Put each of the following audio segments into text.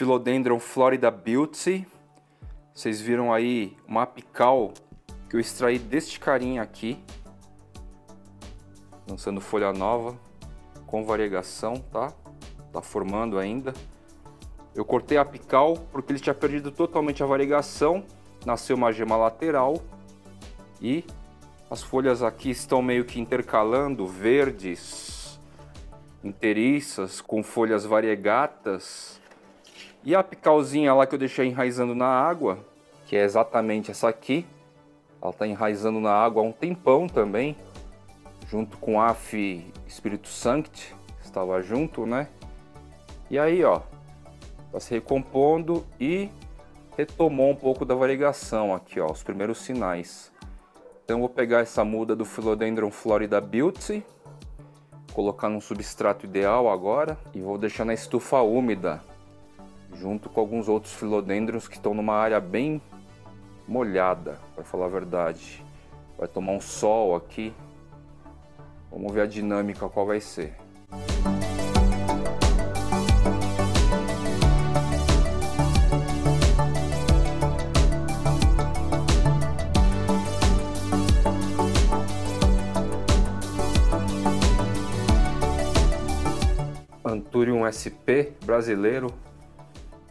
Philodendron Florida Beauty. Vocês viram aí uma apical que eu extraí deste carinha aqui, lançando folha nova, com variegação, tá? Tá formando ainda. Eu cortei a apical porque ele tinha perdido totalmente a variegação, nasceu uma gema lateral e as folhas aqui estão meio que intercalando, verdes, inteiriças, com folhas variegatas. E a apicalzinha lá que eu deixei enraizando na água, que é exatamente essa aqui, ela está enraizando na água há um tempão também, junto com a Af Espírito Sancti, estava junto, né? E aí, ó, está se recompondo e retomou um pouco da variegação aqui, ó, os primeiros sinais. Então eu vou pegar essa muda do Philodendron Florida Beauty, colocar num substrato ideal agora e vou deixar na estufa úmida, junto com alguns outros filodendrons que estão numa área bem molhada, para falar a verdade. Vai tomar um sol aqui. Vamos ver a dinâmica qual vai ser. Anthurium SP brasileiro.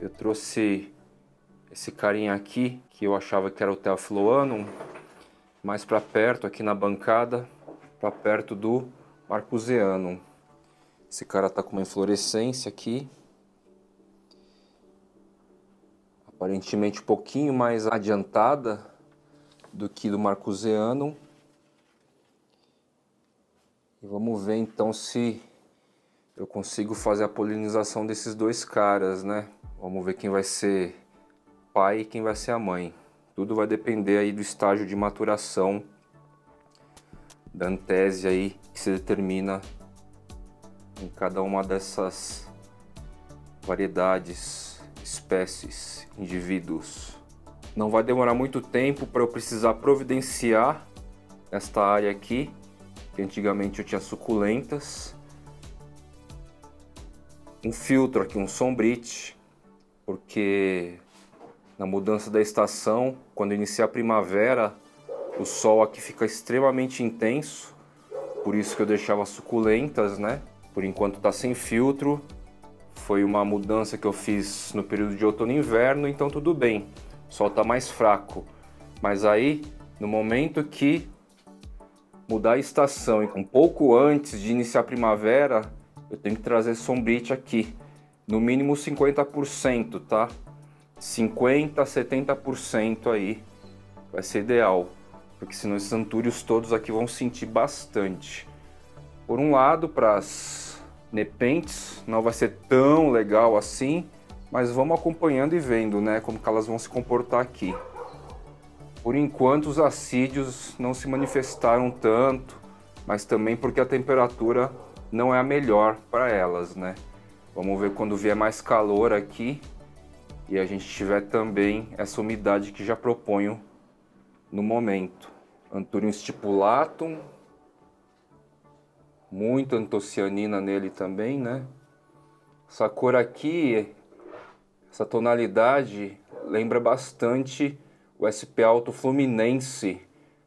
Eu trouxe esse carinha aqui, que eu achava que era o Theophyloanum, mais para perto, aqui na bancada, para perto do Marcuseanum. Esse cara tá com uma inflorescência aqui, aparentemente um pouquinho mais adiantada do que do Marcuseanum. E vamos ver então se eu consigo fazer a polinização desses dois caras, né? Vamos ver quem vai ser pai e quem vai ser a mãe. Tudo vai depender aí do estágio de maturação da antésia aí que se determina em cada uma dessas variedades, espécies, indivíduos. Não vai demorar muito tempo para eu precisar providenciar esta área aqui, que antigamente eu tinha suculentas. Um filtro aqui, um sombrite, porque na mudança da estação, quando iniciar a primavera, o sol aqui fica extremamente intenso, por isso que eu deixava suculentas, né? Por enquanto tá sem filtro, foi uma mudança que eu fiz no período de outono e inverno, então tudo bem, o sol tá mais fraco. Mas aí, no momento que mudar a estação e um pouco antes de iniciar a primavera, eu tenho que trazer sombrite aqui, no mínimo 50%, tá? 50% a 70% aí vai ser ideal, porque senão esses antúrios todos aqui vão sentir bastante. Por um lado, para as nepentes não vai ser tão legal assim, mas vamos acompanhando e vendo, né, como que elas vão se comportar aqui. Por enquanto os assídios não se manifestaram tanto, mas também porque a temperatura não é a melhor para elas, né? Vamos ver quando vier mais calor aqui e a gente tiver também essa umidade que já proponho no momento. Anthurium stipulatum, muito antocianina nele também, né? Essa cor aqui, essa tonalidade lembra bastante o SP alto fluminense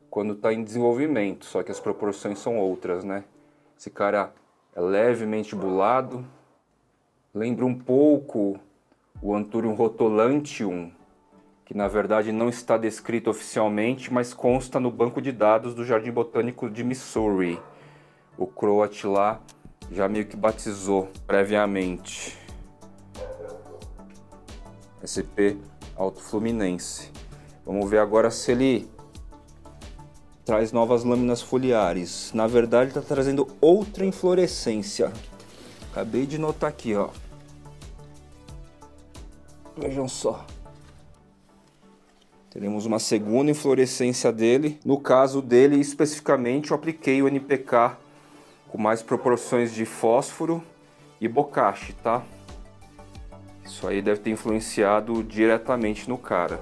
quando está em desenvolvimento, só que as proporções são outras, né? Esse cara é levemente bulado, lembra um pouco o Anthurium rotolantium, que na verdade não está descrito oficialmente, mas consta no banco de dados do Jardim Botânico de Missouri. O Croat lá já meio que batizou previamente. SP alto fluminense. Vamos ver agora se ele traz novas lâminas foliares. Na verdade está trazendo outra inflorescência. Acabei de notar aqui, ó. Vejam só. Teremos uma segunda inflorescência dele. No caso dele, especificamente, eu apliquei o NPK com mais proporções de fósforo e bocashi, tá? Isso aí deve ter influenciado diretamente no cara.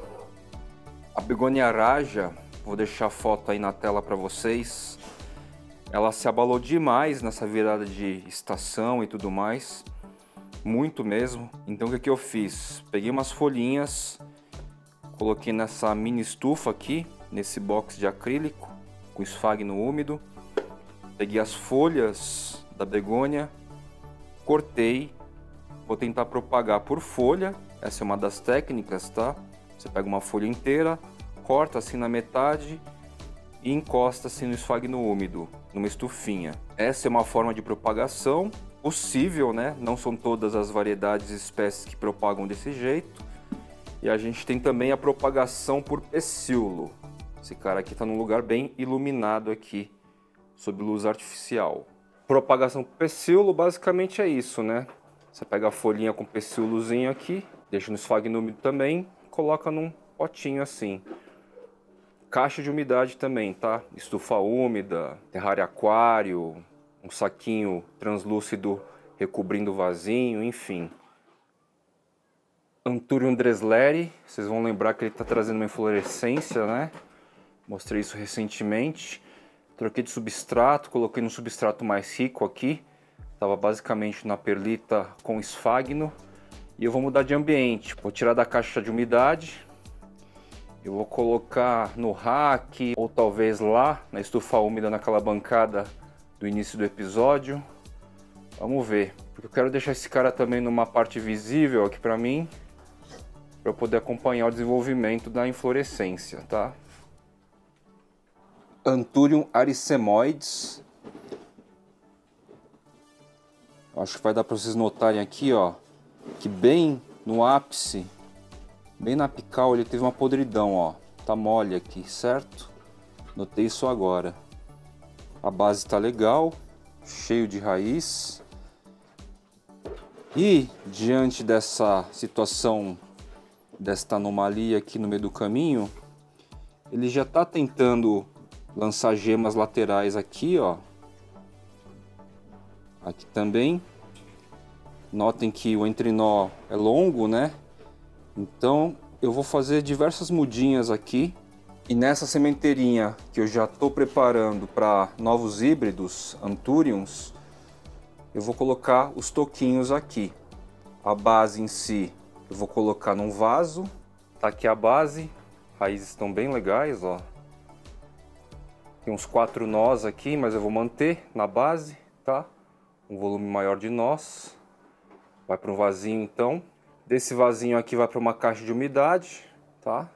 A Begonia raja, vou deixar a foto aí na tela para vocês. Ela se abalou demais nessa virada de estação e tudo mais. muito mesmo. Então o que eu fiz? Peguei umas folhinhas, coloquei nessa mini estufa aqui, nesse box de acrílico, com esfagno úmido. Peguei as folhas da begônia, cortei, vou tentar propagar por folha. Essa é uma das técnicas, tá? Você pega uma folha inteira, corta assim na metade e encosta assim no esfagno úmido, numa estufinha. Essa é uma forma de propagação possível, né? Não são todas as variedades e espécies que propagam desse jeito. E a gente tem também a propagação por pecíolo. Esse cara aqui está num lugar bem iluminado aqui, sob luz artificial. Propagação por pecíolo basicamente é isso, né? Você pega a folhinha com pecíolozinho aqui, deixa no esfagno úmido também, coloca num potinho assim. Caixa de umidade também, tá? Estufa úmida, terrário aquário, um saquinho translúcido recobrindo o vasinho, enfim. Anthurium dressleri, vocês vão lembrar que ele está trazendo uma inflorescência, né? Mostrei isso recentemente. Troquei de substrato, coloquei no substrato mais rico aqui. Estava basicamente na perlita com esfagno. E eu vou mudar de ambiente. Vou tirar da caixa de umidade. Eu vou colocar no rack, ou talvez lá na estufa úmida, naquela bancada do início do episódio. Vamos ver. Porque eu quero deixar esse cara também numa parte visível aqui para mim, para eu poder acompanhar o desenvolvimento da inflorescência, tá? Anthurium aricemoides. Acho que vai dar para vocês notarem aqui, ó, que bem no ápice, bem na apical, ele teve uma podridão, ó. Tá mole aqui, certo? Notei isso agora. A base tá legal, cheio de raiz. E diante dessa situação, desta anomalia aqui no meio do caminho, ele já tá tentando lançar gemas laterais aqui, ó. Aqui também. Notem que o entrenó é longo, né? Então eu vou fazer diversas mudinhas aqui. E nessa sementeirinha que eu já estou preparando para novos híbridos, Anthuriums, eu vou colocar os toquinhos aqui. A base em si eu vou colocar num vaso. Tá aqui a base. Raízes estão bem legais, ó. Tem uns 4 nós aqui, mas eu vou manter na base, tá? Um volume maior de nós. Vai para um vasinho então. Desse vasinho aqui vai para uma caixa de umidade, tá?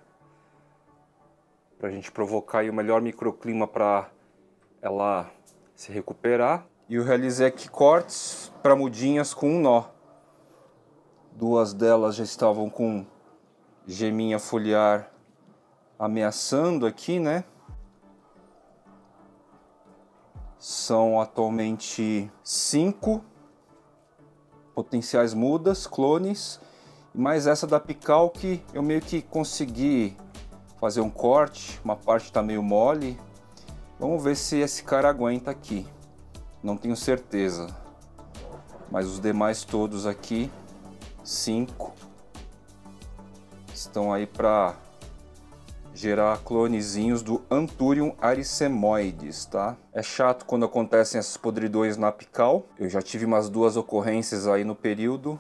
Para a gente provocar aí o melhor microclima para ela se recuperar. E eu realizei aqui cortes para mudinhas com um nó. Duas delas já estavam com geminha foliar ameaçando aqui, né? São atualmente 5 potenciais mudas, clones, e mais essa da apical que eu meio que consegui fazer um corte, uma parte está meio mole. Vamos ver se esse cara aguenta aqui, não tenho certeza, mas os demais todos aqui, 5, estão aí para gerar clonezinhos do Anthurium aricemoides, tá? É chato quando acontecem essas podridões na apical. Eu já tive umas 2 ocorrências aí no período,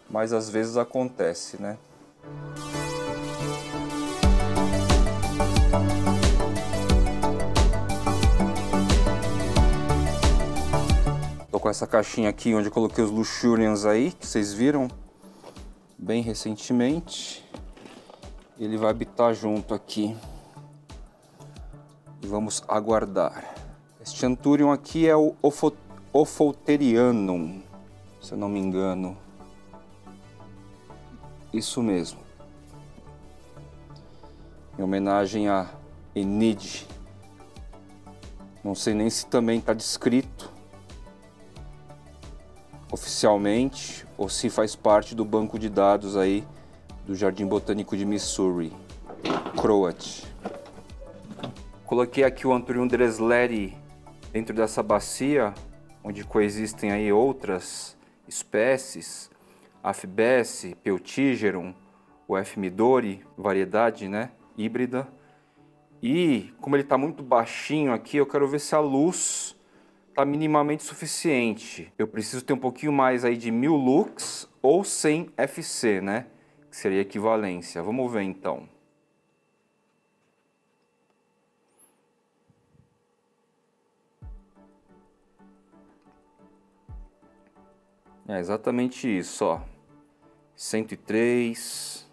mas às vezes acontece, né? Tô com essa caixinha aqui onde eu coloquei os Luxurians aí, que vocês viram bem recentemente. Ele vai habitar junto aqui. E vamos aguardar. Este Anthurium aqui é o Ophoterianum, se eu não me engano. Isso mesmo. Em homenagem a Enid. Não sei nem se também está descrito oficialmente ou se faz parte do banco de dados aí do Jardim Botânico de Missouri, Croat. Coloquei aqui o Anthurium dressleri dentro dessa bacia, onde coexistem aí outras espécies, Aphibesse, Peltigerum, o F. midori, variedade, né, híbrida. E como ele está muito baixinho aqui, eu quero ver se a luz tá minimamente suficiente. Eu preciso ter um pouquinho mais aí de 1000 lux ou 100 FC, né? Que seria a equivalência. Vamos ver então. É exatamente isso, ó. 103,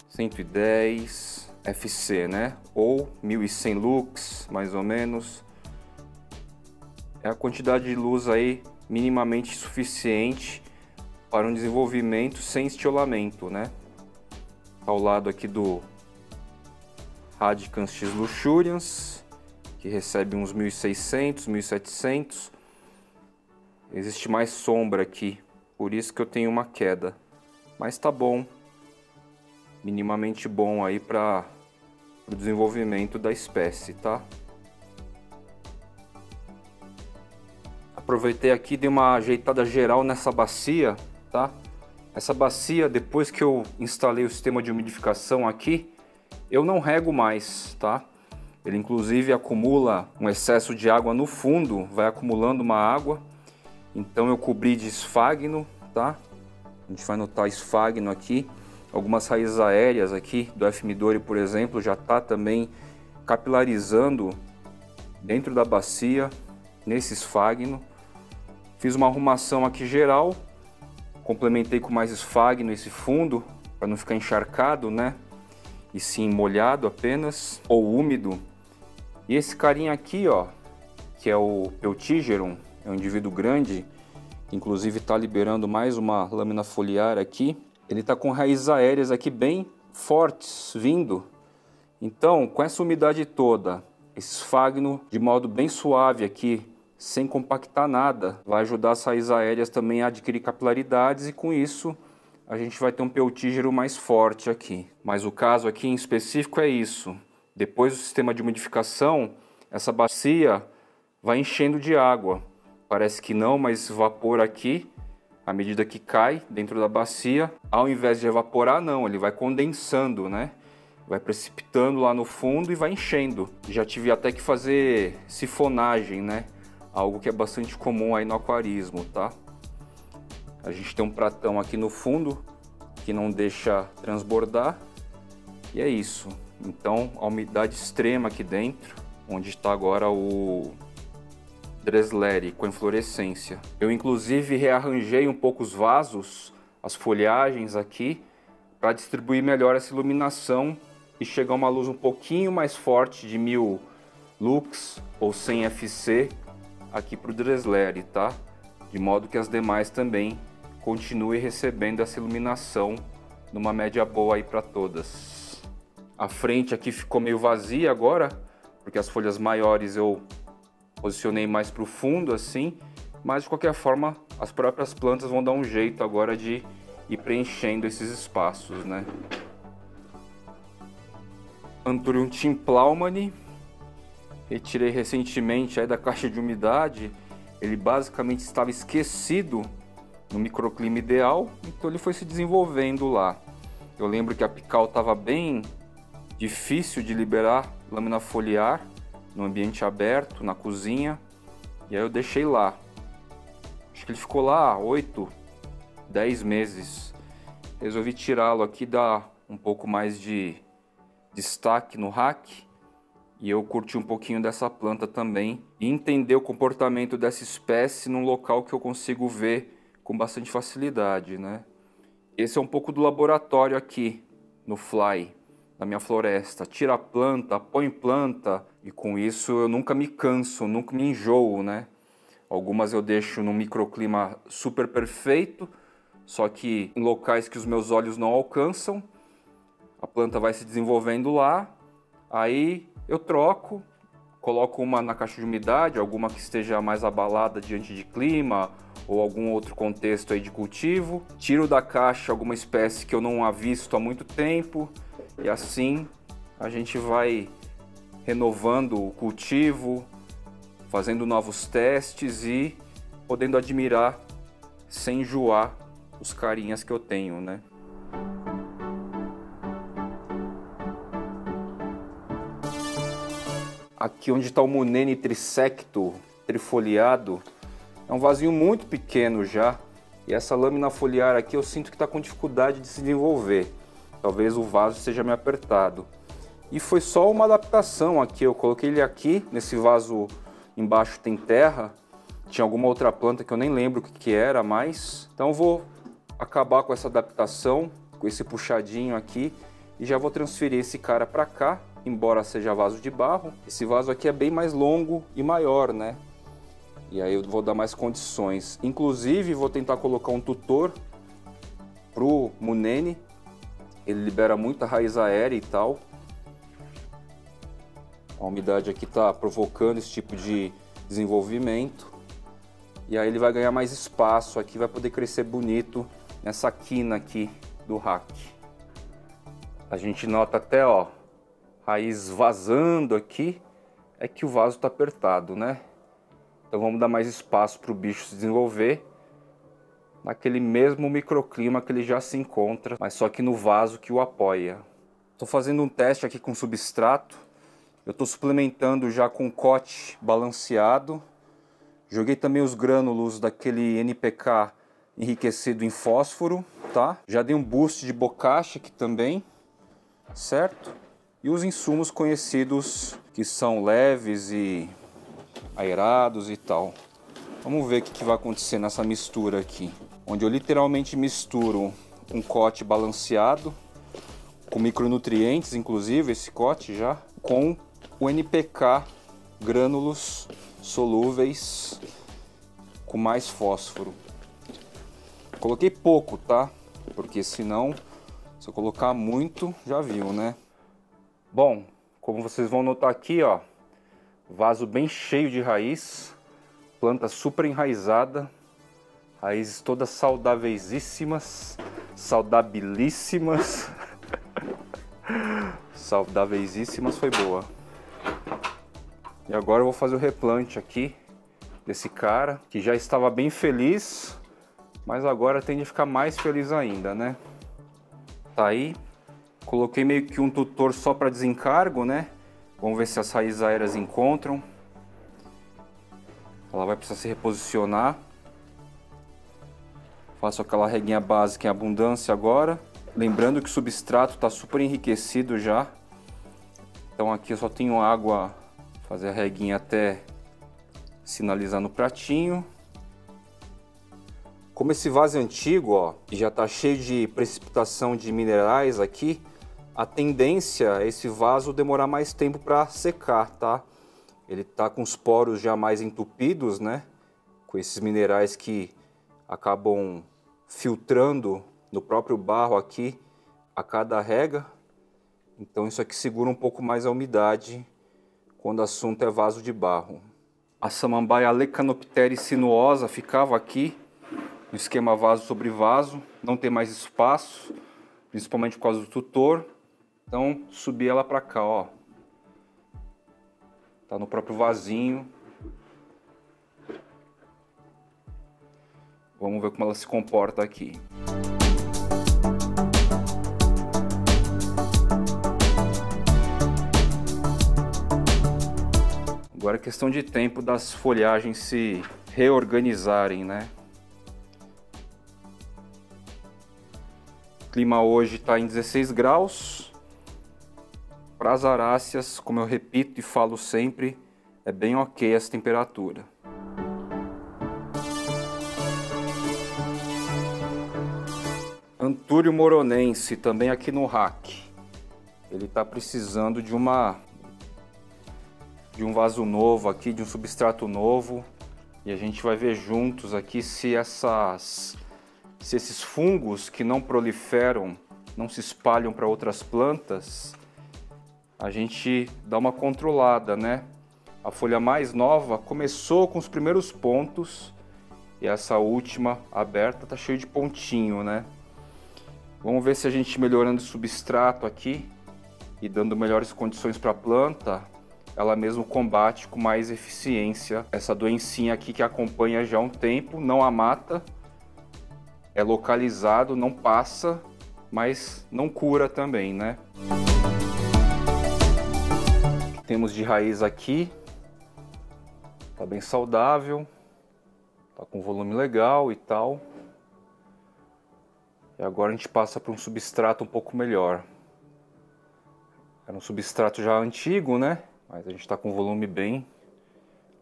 110 FC, né? Ou 1100 lux, mais ou menos. É a quantidade de luz aí minimamente suficiente para um desenvolvimento sem estiolamento, né? Ao lado aqui do Radicans X Luxurians, que recebe uns 1600, 1700. Existe mais sombra aqui, por isso que eu tenho uma queda. Mas tá bom, minimamente bom aí para o desenvolvimento da espécie, tá? Aproveitei aqui e dei uma ajeitada geral nessa bacia, tá? Essa bacia, depois que eu instalei o sistema de umidificação aqui, eu não rego mais, tá? Ele inclusive acumula um excesso de água no fundo, vai acumulando uma água. Então eu cobri de esfagno, tá? A gente vai notar esfagno aqui. Algumas raízes aéreas aqui do F. Midori, por exemplo, já está também capilarizando dentro da bacia, nesse esfagno. Fiz uma arrumação aqui geral, complementei com mais esfagno esse fundo, para não ficar encharcado, né? E sim molhado apenas, ou úmido. E esse carinha aqui, ó, que é o Peltigeron, é um indivíduo grande, que inclusive está liberando mais uma lâmina foliar aqui. Ele está com raízes aéreas aqui bem fortes vindo. Então, com essa umidade toda, esse esfagno de modo bem suave aqui, sem compactar nada, vai ajudar as raízes aéreas também a adquirir capilaridades e com isso a gente vai ter um Peltígero mais forte aqui. Mas o caso aqui em específico é isso. Depois do sistema de umidificação, essa bacia vai enchendo de água. Parece que não, mas vapor aqui, à medida que cai dentro da bacia, ao invés de evaporar, não, ele vai condensando, né? Vai precipitando lá no fundo e vai enchendo. Já tive até que fazer sifonagem, né? Algo que é bastante comum aí no aquarismo, tá? A gente tem um pratão aqui no fundo que não deixa transbordar e é isso. Então a umidade extrema aqui dentro, onde está agora o Dressleri com inflorescência. Eu inclusive rearranjei um pouco os vasos, as folhagens aqui, para distribuir melhor essa iluminação e chegar a uma luz um pouquinho mais forte de 1000 lux ou 100 FC aqui para o Dressleri, tá? De modo que as demais também continuem recebendo essa iluminação numa média boa aí para todas. A frente aqui ficou meio vazia agora, porque as folhas maiores eu posicionei mais para o fundo assim, mas de qualquer forma as próprias plantas vão dar um jeito agora de ir preenchendo esses espaços, né? Anthurium Tim Plowmani, retirei recentemente aí da caixa de umidade. Ele basicamente estava esquecido no microclima ideal, então ele foi se desenvolvendo lá. Eu lembro que a apical estava bem difícil de liberar lâmina foliar no ambiente aberto, na cozinha, e aí eu deixei lá. Acho que ele ficou lá 8, 10 meses. Resolvi tirá-lo aqui, dar um pouco mais de destaque no rack, e eu curti um pouquinho dessa planta também, e entender o comportamento dessa espécie num local que eu consigo ver com bastante facilidade, né? Esse é um pouco do laboratório aqui, no Fly, na minha floresta. Tira a planta, põe planta, e com isso eu nunca me canso, nunca me enjoo, né? Algumas eu deixo num microclima super perfeito, só que em locais que os meus olhos não alcançam. A planta vai se desenvolvendo lá, aí eu troco, coloco uma na caixa de umidade, alguma que esteja mais abalada diante de clima ou algum outro contexto aí de cultivo. Tiro da caixa alguma espécie que eu não avisto há muito tempo e assim a gente vai renovando o cultivo, fazendo novos testes e podendo admirar sem enjoar os carinhas que eu tenho, né? Aqui onde está o Munene trisecto, trifoliado, é um vasinho muito pequeno já. E essa lâmina foliar aqui eu sinto que está com dificuldade de se desenvolver. Talvez o vaso esteja meio apertado. E foi só uma adaptação aqui, eu coloquei ele aqui, nesse vaso embaixo tem terra. Tinha alguma outra planta que eu nem lembro o que era mais. Então eu vou acabar com essa adaptação, com esse puxadinho aqui. E já vou transferir esse cara para cá, embora seja vaso de barro. Esse vaso aqui é bem mais longo e maior, né? E aí eu vou dar mais condições. Inclusive vou tentar colocar um tutor pro Munene. Ele libera muita raiz aérea e tal. A umidade aqui está provocando esse tipo de desenvolvimento. E aí ele vai ganhar mais espaço aqui, vai poder crescer bonito nessa quina aqui do rack. A gente nota até, ó, raiz vazando aqui, é que o vaso está apertado, né? Então vamos dar mais espaço para o bicho se desenvolver naquele mesmo microclima que ele já se encontra, mas só que no vaso que o apoia. Estou fazendo um teste aqui com substrato. Eu estou suplementando já com cote balanceado. Joguei também os grânulos daquele NPK enriquecido em fósforo, tá? Já dei um boost de bocashi aqui também, certo? E os insumos conhecidos que são leves e aerados e tal. Vamos ver o que vai acontecer nessa mistura aqui. Onde eu literalmente misturo um cote balanceado, com micronutrientes, inclusive esse cote já, com o NPK grânulos solúveis com mais fósforo. Coloquei pouco, tá? Porque senão, se eu colocar muito, já viu, né? Bom, como vocês vão notar aqui, ó, vaso bem cheio de raiz, planta super enraizada, raízes todas saudavelíssimas, saudabilíssimas. Saudavelíssimas foi boa. E agora eu vou fazer o replante aqui desse cara, que já estava bem feliz, mas agora tende a ficar mais feliz ainda, né? Tá aí. Coloquei meio que um tutor só para desencargo, né? Vamos ver se as raízes aéreas encontram. Ela vai precisar se reposicionar. Faço aquela reguinha básica em abundância agora. Lembrando que o substrato está super enriquecido já. Então aqui eu só tenho água, fazer a reguinha até sinalizar no pratinho. Como esse vaso é antigo, ó, e já está cheio de precipitação de minerais aqui, a tendência é esse vaso demorar mais tempo para secar, tá? Ele está com os poros já mais entupidos, né? Com esses minerais que acabam filtrando no próprio barro aqui a cada rega. Então isso aqui segura um pouco mais a umidade quando o assunto é vaso de barro. A samambaia Leccanopteris sinuosa ficava aqui no esquema vaso sobre vaso, não tem mais espaço, principalmente por causa do tutor. Então subi ela para cá, ó. Tá no próprio vasinho. Vamos ver como ela se comporta aqui. Agora é questão de tempo das folhagens se reorganizarem, né? O clima hoje está em 16 graus. Para as aráceas, como eu repito e falo sempre, é bem ok essa temperatura. Antúrio moronense, também aqui no rack. Ele está precisando de um vaso novo aqui, de um substrato novo. E a gente vai ver juntos aqui se esses fungos que não proliferam, não se espalham para outras plantas, a gente dá uma controlada, né? A folha mais nova começou com os primeiros pontos e essa última aberta tá cheia de pontinho, né? Vamos ver se a gente melhorando o substrato aqui e dando melhores condições para a planta, ela mesmo combate com mais eficiência essa doencinha aqui que acompanha já há um tempo, não a mata, é localizado, não passa, mas não cura também, né? temos de raiz aqui. Tá bem saudável. Tá com volume legal e tal. E agora a gente passa para um substrato um pouco melhor. Era um substrato já antigo, né? Mas a gente está com um volume bem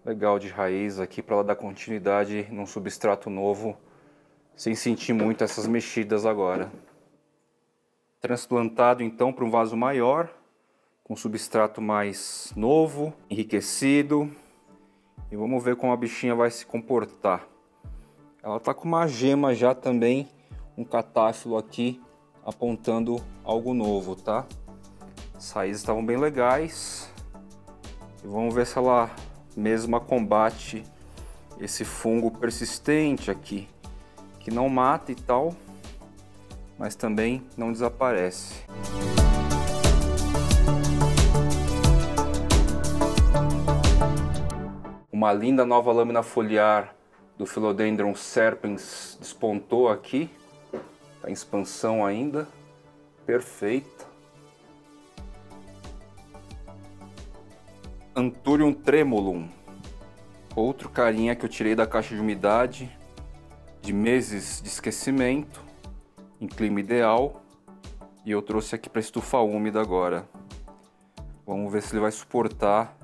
legal de raiz aqui para ela dar continuidade num substrato novo, sem sentir muito essas mexidas agora. Transplantado então para um vaso maior, com substrato mais novo, enriquecido. E vamos ver como a bichinha vai se comportar. Ela está com uma gema já também, um catáfilo aqui apontando algo novo, tá? As raízes estavam bem legais. E vamos ver se ela mesma combate esse fungo persistente aqui, que não mata e tal, mas também não desaparece. Uma linda nova lâmina foliar do Philodendron serpens despontou aqui, está em expansão ainda, perfeita. Anthurium tremulum, outro carinha que eu tirei da caixa de umidade, de meses de esquecimento, em clima ideal, e eu trouxe aqui para estufa úmida agora. Vamos ver se ele vai suportar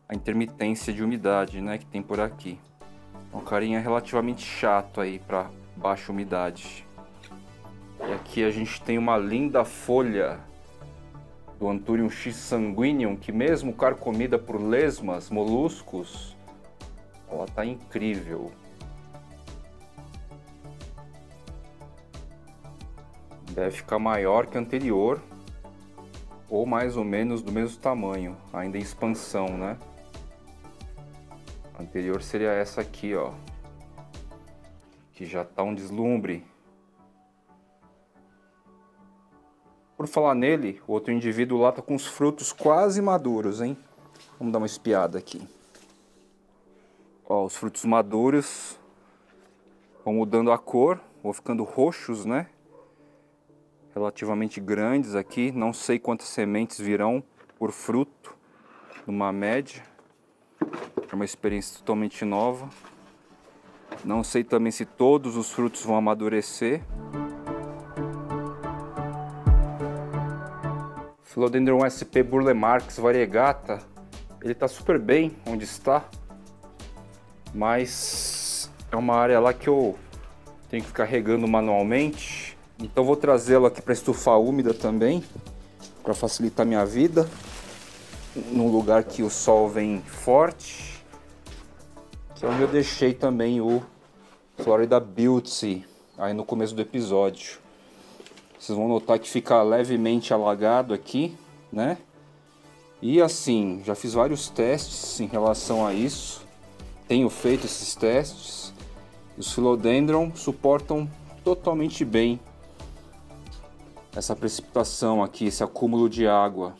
a intermitência de umidade, né, que tem por aqui. É um carinha relativamente chato aí para baixa umidade. E aqui a gente tem uma linda folha do Anthurium X sanguineum, que mesmo carcomida por lesmas, moluscos, ela tá incrível. Deve ficar maior que a anterior, ou mais ou menos do mesmo tamanho, ainda em expansão, né? A anterior seria essa aqui, ó, que já tá um deslumbre. Por falar nele, o outro indivíduo lá tá com os frutos quase maduros, hein? Vamos dar uma espiada aqui. Ó, os frutos maduros vão mudando a cor, vão ficando roxos, né? Relativamente grandes aqui. Não sei quantas sementes virão por fruto, numa média. É uma experiência totalmente nova. Não sei também se todos os frutos vão amadurecer. Philodendron SP Burle Marx variegata, ele está super bem onde está, mas é uma área lá que eu tenho que ficar regando manualmente, então vou trazê-lo aqui para estufa úmida também, para facilitar minha vida, num lugar que o sol vem forte, que é onde eu deixei também o Florida Beauty, aí no começo do episódio. Vocês vão notar que fica levemente alagado aqui, né? E assim, já fiz vários testes em relação a isso. Tenho feito esses testes. Os Philodendron suportam totalmente bem essa precipitação aqui, esse acúmulo de água.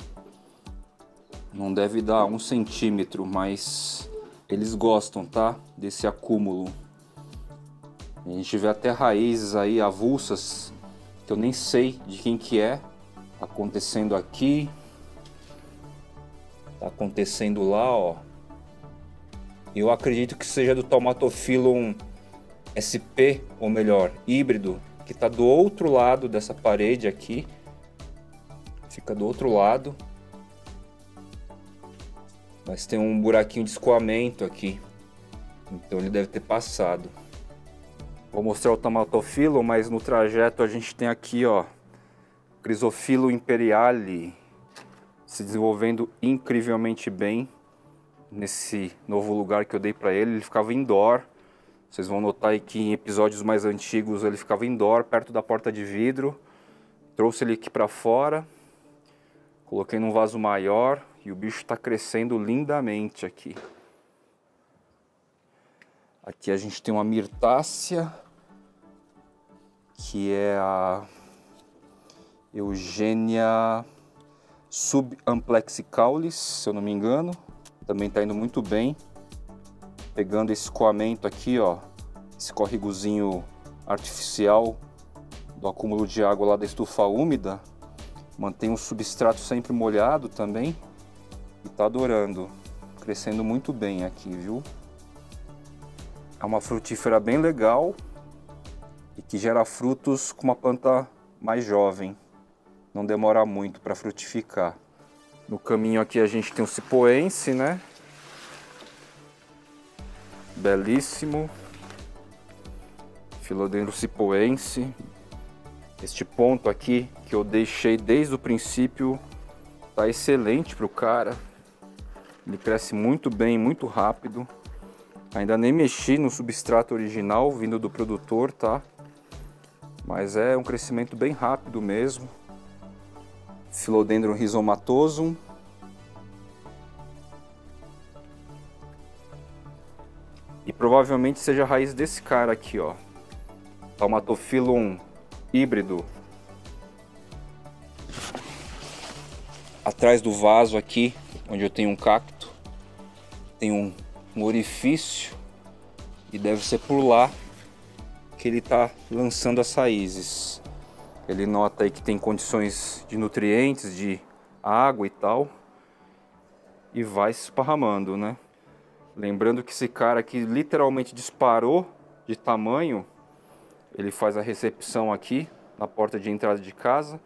Não deve dar 1 centímetro, mas eles gostam, tá? Desse acúmulo. A gente vê até raízes aí avulsas, que eu nem sei de quem que é, acontecendo aqui, tá acontecendo lá, ó. Eu acredito que seja do Tomatophyllum SP, ou melhor, híbrido, que tá do outro lado dessa parede aqui, fica do outro lado, mas tem um buraquinho de escoamento aqui, então ele deve ter passado. Vou mostrar o Tomatophyllum, mas no trajeto a gente tem aqui, ó, Chrysophyllum imperiale se desenvolvendo incrivelmente bem nesse novo lugar que eu dei para ele. Ele ficava indoor. Vocês vão notar aí que em episódios mais antigos ele ficava indoor, perto da porta de vidro. Trouxe ele aqui para fora, coloquei num vaso maior e o bicho está crescendo lindamente aqui. Aqui a gente tem uma mirtácea, que é a Eugenia subamplexicaulis, se eu não me engano. Também está indo muito bem. Pegando esse escoamento aqui, ó, esse córregozinho artificial do acúmulo de água lá da estufa úmida. Mantém o substrato sempre molhado também. e tá adorando, crescendo muito bem aqui, viu? É uma frutífera bem legal e que gera frutos com uma planta mais jovem, não demora muito para frutificar. No caminho aqui a gente tem o cipoense, né? Belíssimo. Philodendron cipoense. Este ponto aqui que eu deixei desde o princípio tá excelente para o cara. Ele cresce muito bem, muito rápido. Ainda nem mexi no substrato original vindo do produtor, tá? Mas é um crescimento bem rápido mesmo. Philodendron rhizomatosum. E provavelmente seja a raiz desse cara aqui, ó. Taumatophyllum híbrido. Atrás do vaso aqui, onde eu tenho um cacto, tem um orifício e deve ser por lá que ele está lançando as raízes. Ele nota aí que tem condições de nutrientes, de água e tal, e vai se esparramando, né? Lembrando que esse cara aqui literalmente disparou de tamanho. Ele faz a recepção aqui na porta de entrada de casa,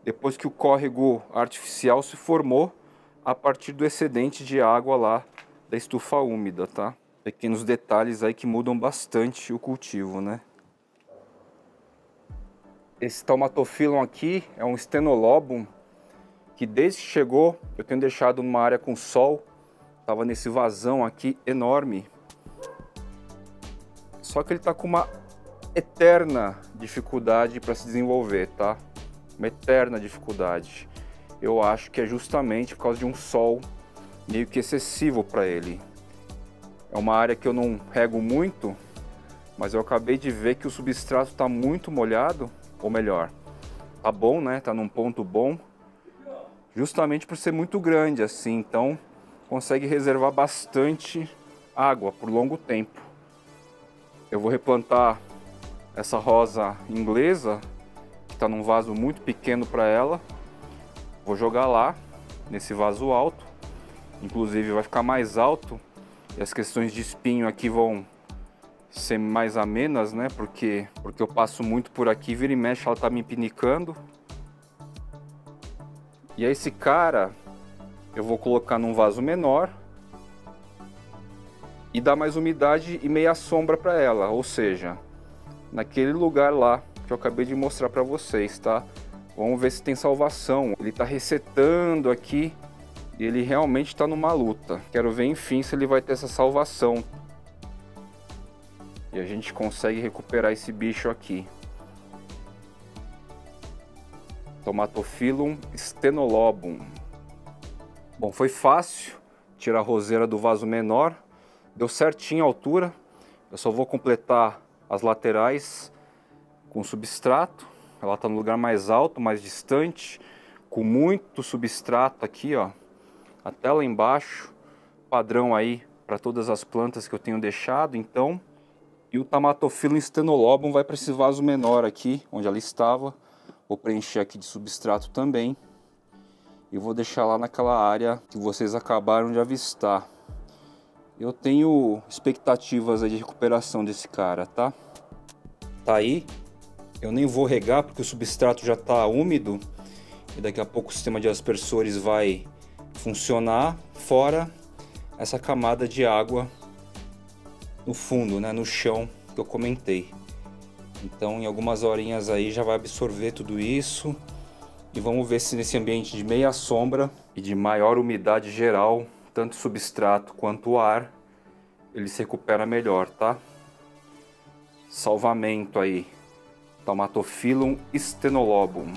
depois que o córrego artificial se formou a partir do excedente de água lá da estufa úmida, tá? Pequenos detalhes aí que mudam bastante o cultivo, né? Esse Taumatophyllum aqui é um Stenolobum que desde que chegou eu tenho deixado numa área com sol. Tava nesse vazão aqui enorme. Só que ele tá com uma eterna dificuldade para se desenvolver, tá? Uma eterna dificuldade. Eu acho que é justamente por causa de um sol meio que excessivo para ele. É uma área que eu não rego muito, mas eu acabei de ver que o substrato está muito molhado, ou melhor, tá bom, né? Tá num ponto bom, justamente por ser muito grande assim, então consegue reservar bastante água por longo tempo. Eu vou replantar essa rosa inglesa, que está num vaso muito pequeno para ela. Vou jogar lá, nesse vaso alto. Inclusive vai ficar mais alto e as questões de espinho aqui vão ser mais amenas, né? Porque eu passo muito por aqui, vira e mexe, ela tá me pinicando. E aí esse cara eu vou colocar num vaso menor e dar mais umidade e meia sombra para ela, ou seja, naquele lugar lá que eu acabei de mostrar para vocês, tá? Vamos ver se tem salvação. Ele está resetando aqui e ele realmente está numa luta. Quero ver, enfim, se ele vai ter essa salvação. E a gente consegue recuperar esse bicho aqui. Taumatophyllum stenolobum. Bom, foi fácil tirar a roseira do vaso menor. Deu certinho a altura. Eu só vou completar as laterais com substrato. Ela está no lugar mais alto, mais distante, com muito substrato aqui, ó, até lá embaixo, padrão aí para todas as plantas que eu tenho deixado. Então, e o Taumatophyllum stenolobum vai para esse vaso menor aqui, onde ela estava. Vou preencher aqui de substrato também e vou deixar lá naquela área que vocês acabaram de avistar. Eu tenho expectativas aí de recuperação desse cara, tá? Tá aí. Eu nem vou regar porque o substrato já está úmido e daqui a pouco o sistema de aspersores vai funcionar, fora essa camada de água no fundo, né, no chão que eu comentei. Então em algumas horinhas aí já vai absorver tudo isso e vamos ver se nesse ambiente de meia sombra e de maior umidade geral, tanto o substrato quanto o ar, ele se recupera melhor, tá? Salvamento aí. Taumatophyllum stenolobum.